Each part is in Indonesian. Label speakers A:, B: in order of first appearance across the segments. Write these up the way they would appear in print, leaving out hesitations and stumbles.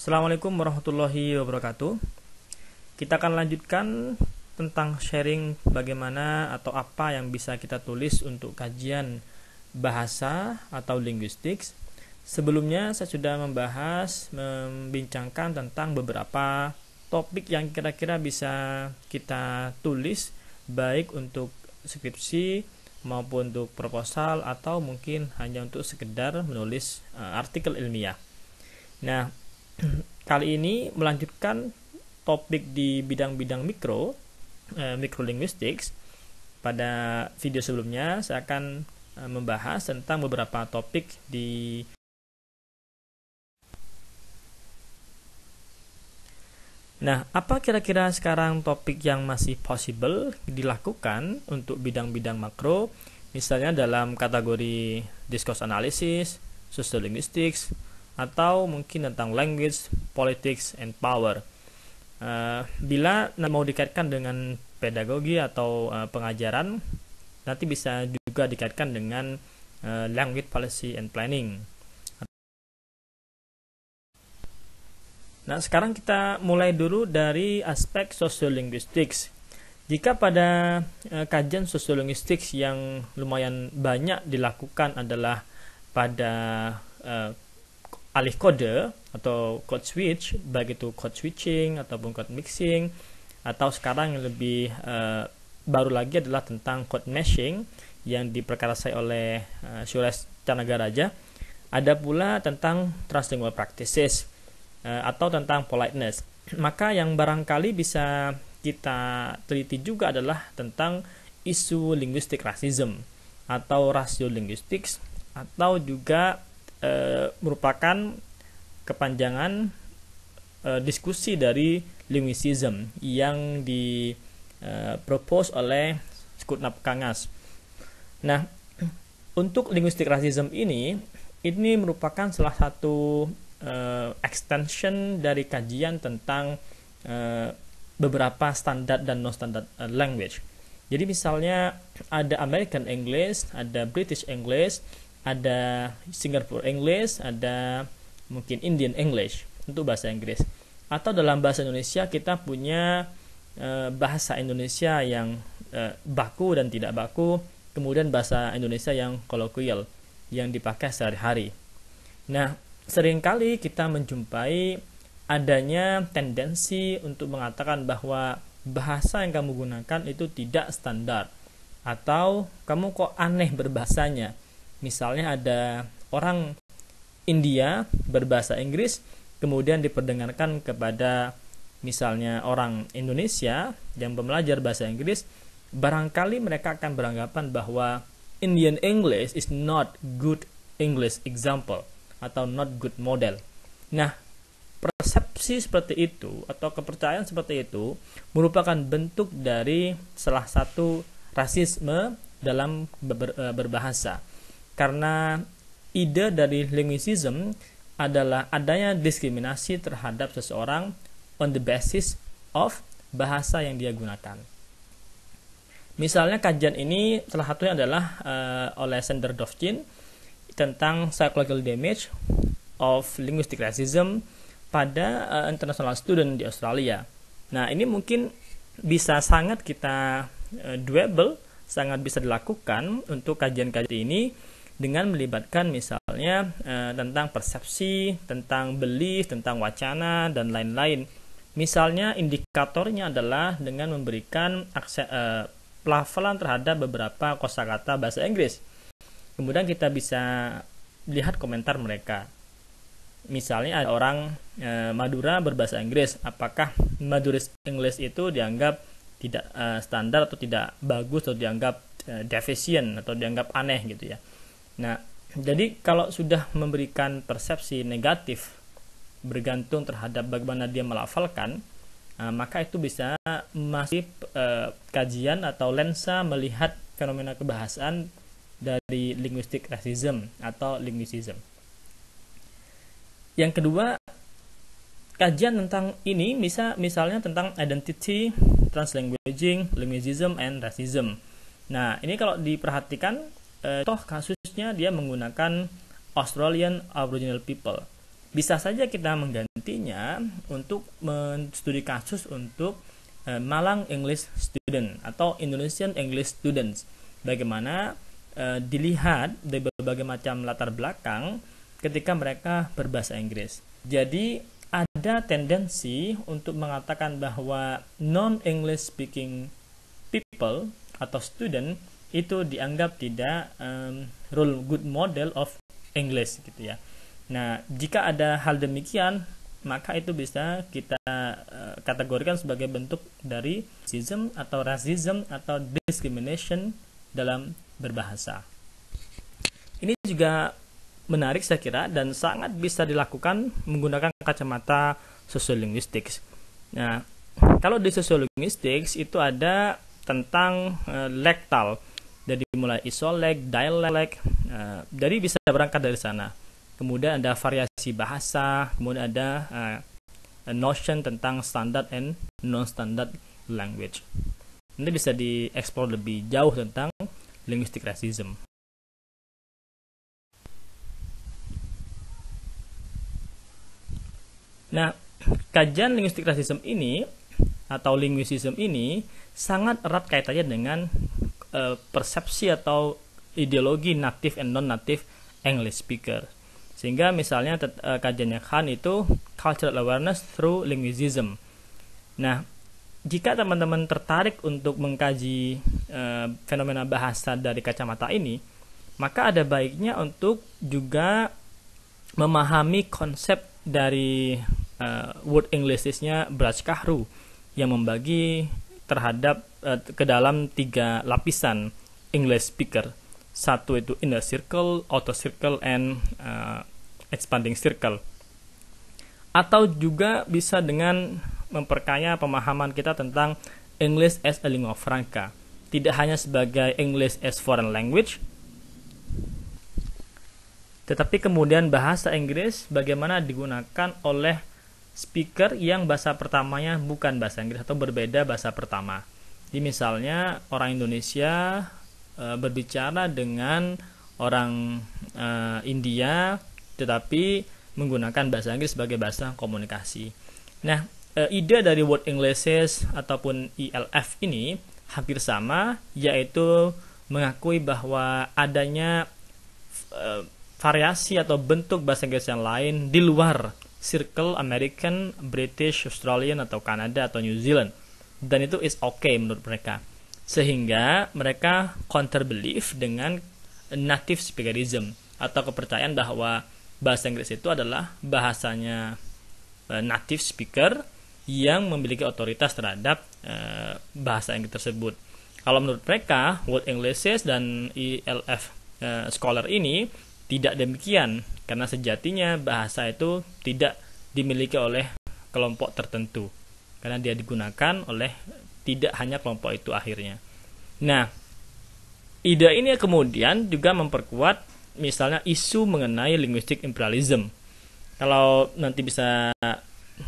A: Assalamualaikum warahmatullahi wabarakatuh. Kita akan lanjutkan tentang sharing bagaimana atau apa yang bisa kita tulis untuk kajian bahasa atau linguistik. Sebelumnya saya sudah membincangkan tentang beberapa topik yang kira-kira bisa kita tulis baik untuk skripsi maupun untuk proposal atau mungkin hanya untuk sekedar menulis artikel ilmiah. Nah, kali ini melanjutkan topik di bidang-bidang microlinguistics. Pada video sebelumnya saya akan membahas tentang beberapa topik di Nah, apa kira-kira sekarang topik yang masih possible dilakukan untuk bidang-bidang makro, misalnya dalam kategori discourse analysis, social linguistics, atau mungkin tentang language, politics, and power. Bila mau dikaitkan dengan pedagogi atau pengajaran, nanti bisa juga dikaitkan dengan language policy and planning. Nah, sekarang kita mulai dulu dari aspek sociolinguistics. Jika pada kajian sociolinguistics yang lumayan banyak dilakukan adalah pada alih kode atau code switch, baik itu code switching ataupun code mixing, atau sekarang yang lebih baru lagi adalah tentang code meshing yang diperkarasai oleh Suresh Canagaraja. Ada pula tentang translingual practices atau tentang politeness. Maka yang barangkali bisa kita teliti juga adalah tentang isu linguistic racism atau rasio linguistics, atau juga merupakan kepanjangan diskusi dari linguicism yang dipropose oleh Skutnap Kangas. Nah, untuk linguistic racism ini merupakan salah satu extension dari kajian tentang beberapa standar dan non-standard language. Jadi misalnya ada American English, ada British English, ada Singapore English, ada mungkin Indian English untuk bahasa Inggris. Atau dalam bahasa Indonesia kita punya bahasa Indonesia yang baku dan tidak baku, kemudian bahasa Indonesia yang kolokwial yang dipakai sehari-hari. Nah, seringkali kita menjumpai adanya tendensi untuk mengatakan bahwa bahasa yang kamu gunakan itu tidak standar, atau kamu kok aneh berbahasanya. Misalnya ada orang India berbahasa Inggris, kemudian diperdengarkan kepada misalnya orang Indonesia yang belajar bahasa Inggris, barangkali mereka akan beranggapan bahwa Indian English is not good English example atau not good model. Nah, persepsi seperti itu atau kepercayaan seperti itu merupakan bentuk dari salah satu rasisme dalam berbahasa. Karena ide dari linguicism adalah adanya diskriminasi terhadap seseorang on the basis of bahasa yang dia gunakan. Misalnya kajian ini salah satunya adalah oleh Sander Dovchin tentang psychological damage of linguistic racism pada international student di Australia. Nah, ini mungkin bisa sangat kita doable, sangat bisa dilakukan untuk kajian-kajian ini dengan melibatkan misalnya tentang persepsi, tentang belief, tentang wacana, dan lain-lain. Misalnya indikatornya adalah dengan memberikan pelafalan terhadap beberapa kosakata bahasa Inggris. Kemudian kita bisa lihat komentar mereka. Misalnya ada orang Madura berbahasa Inggris, apakah Madurese English itu dianggap tidak standar atau tidak bagus, atau dianggap deficient atau dianggap aneh gitu ya. Nah, jadi kalau sudah memberikan persepsi negatif bergantung terhadap bagaimana dia melafalkan, maka itu bisa masih kajian atau lensa melihat fenomena kebahasaan dari linguistic racism atau linguicism. Yang kedua, kajian tentang ini misalnya tentang identity, translanguaging, linguicism, and racism. Nah, ini kalau diperhatikan, toh kasusnya dia menggunakan Australian Aboriginal people. bisa saja kita menggantinya untuk studi kasus untuk Malang English student atau Indonesian English students. Bagaimana dilihat dari berbagai macam latar belakang ketika mereka berbahasa Inggris. Jadi ada tendensi untuk mengatakan bahwa non-English speaking people atau student itu dianggap tidak role good model of English gitu ya. Nah, jika ada hal demikian, maka itu bisa kita kategorikan sebagai bentuk dari racism atau discrimination dalam berbahasa. Ini juga menarik saya kira dan sangat bisa dilakukan menggunakan kacamata sociolinguistics. Nah, kalau di sociolinguistics itu ada tentang lektal, dari mulai isolek, dialek, dari bisa berangkat dari sana. Kemudian ada variasi bahasa, kemudian ada notion tentang standard and non-standard language. Nanti bisa dieksplor lebih jauh tentang linguistic racism. Nah, kajian linguistic racism ini atau linguistism ini sangat erat kaitannya dengan persepsi atau ideologi native and non-native English speaker. Sehingga misalnya kajiannya Khan itu cultural awareness through linguicism. Nah, jika teman-teman tertarik untuk mengkaji fenomena bahasa dari kacamata ini, maka ada baiknya untuk juga memahami konsep dari word Englishisnya Braj Kahru yang membagi terhadap ke dalam 3 lapisan English speaker. Satu itu inner circle, outer circle, and expanding circle. Atau juga bisa dengan memperkaya pemahaman kita tentang English as a lingua franca. Tidak hanya sebagai English as foreign language, tetapi kemudian bahasa Inggris bagaimana digunakan oleh speaker yang bahasa pertamanya bukan bahasa Inggris atau berbeda bahasa pertama. Jadi misalnya orang Indonesia berbicara dengan orang India tetapi menggunakan bahasa Inggris sebagai bahasa komunikasi. Nah, ide dari Word Englishes ataupun ELF ini hampir sama, yaitu mengakui bahwa adanya variasi atau bentuk bahasa Inggris yang lain di luar circle American, British, Australian, atau Kanada, atau New Zealand. Dan itu is okay menurut mereka. Sehingga mereka counter belief dengan native speakerism atau kepercayaan bahwa bahasa Inggris itu adalah bahasanya native speaker yang memiliki otoritas terhadap bahasa Inggris tersebut. Kalau menurut mereka, Word Englishes dan ELF scholar ini tidak demikian, karena sejatinya bahasa itu tidak dimiliki oleh kelompok tertentu, karena dia digunakan oleh tidak hanya kelompok itu akhirnya. Nah, ide ini kemudian juga memperkuat misalnya isu mengenai linguistic imperialism. Kalau nanti bisa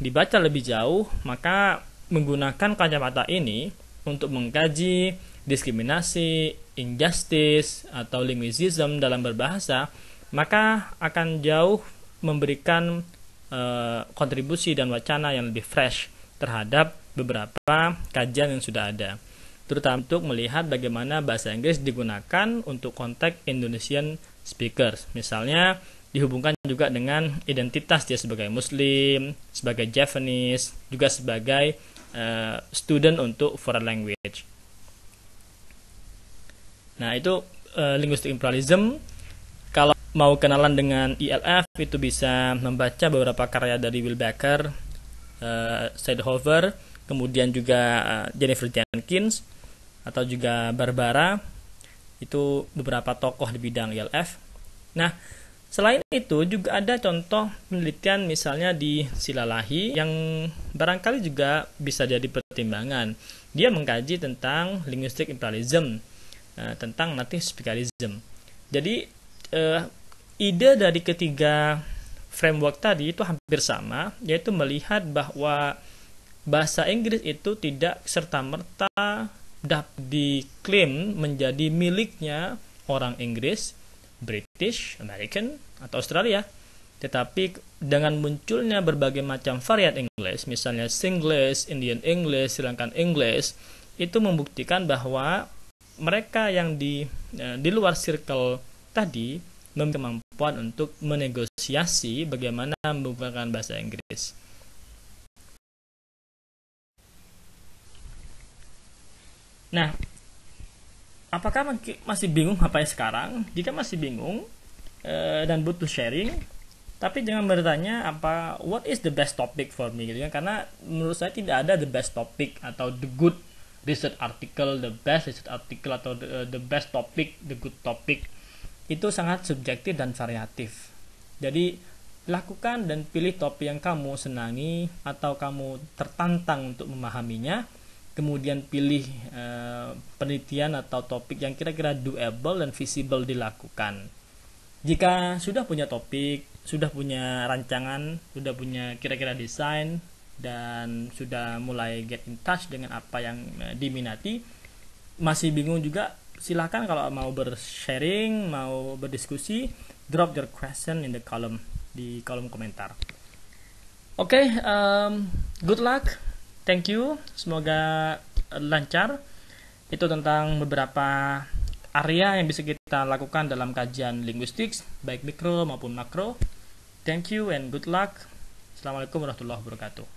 A: dibaca lebih jauh, maka menggunakan kacamata ini untuk mengkaji diskriminasi, injustice, atau linguicism dalam berbahasa, maka akan jauh memberikan kontribusi dan wacana yang lebih fresh terhadap beberapa kajian yang sudah ada, terutama untuk melihat bagaimana bahasa Inggris digunakan untuk konteks Indonesian speakers. Misalnya dihubungkan juga dengan identitas dia sebagai Muslim, sebagai Javanese, juga sebagai student untuk foreign language. Nah, itu linguistic imperialism. Kalau mau kenalan dengan ELF, itu bisa membaca beberapa karya dari Will Baker, Seidhofer, kemudian juga Jennifer Jenkins, atau juga Barbara. Itu beberapa tokoh di bidang ELF. Nah, selain itu juga ada contoh penelitian misalnya di Silalahi yang barangkali juga bisa jadi pertimbangan. Dia mengkaji tentang linguistic imperialism, tentang native speakerism. Jadi ide dari ketiga framework tadi itu hampir sama, yaitu melihat bahwa bahasa Inggris itu tidak serta-merta dapat diklaim menjadi miliknya orang Inggris, British, American, atau Australia. Tetapi dengan munculnya berbagai macam varian English, misalnya Singlish, Indian English, Sri Lankan English, itu membuktikan bahwa mereka yang di luar circle tadi memiliki kemampuan untuk menegosiasi bagaimana menggunakan bahasa Inggris. Nah, apakah masih bingung apa yang sekarang? Jika masih bingung dan butuh sharing, tapi jangan bertanya what is the best topic for me gitu kan, karena menurut saya tidak ada the best topic atau the good research article, the best research article atau the best topic, the good topic. Itu sangat subjektif dan variatif. Jadi lakukan dan pilih topik yang kamu senangi atau kamu tertantang untuk memahaminya, kemudian pilih penelitian atau topik yang kira-kira doable dan visible dilakukan. Jika sudah punya topik, sudah punya rancangan, sudah punya kira-kira desain, dan sudah mulai get in touch dengan apa yang diminati, masih bingung juga, silakan kalau mau bersharing, mau berdiskusi, drop your question in di kolom komentar. Oke, good luck, thank you, semoga lancar. Itu tentang beberapa area yang bisa kita lakukan dalam kajian linguistics, baik mikro maupun makro. Thank you and good luck. Assalamualaikum warahmatullahi wabarakatuh.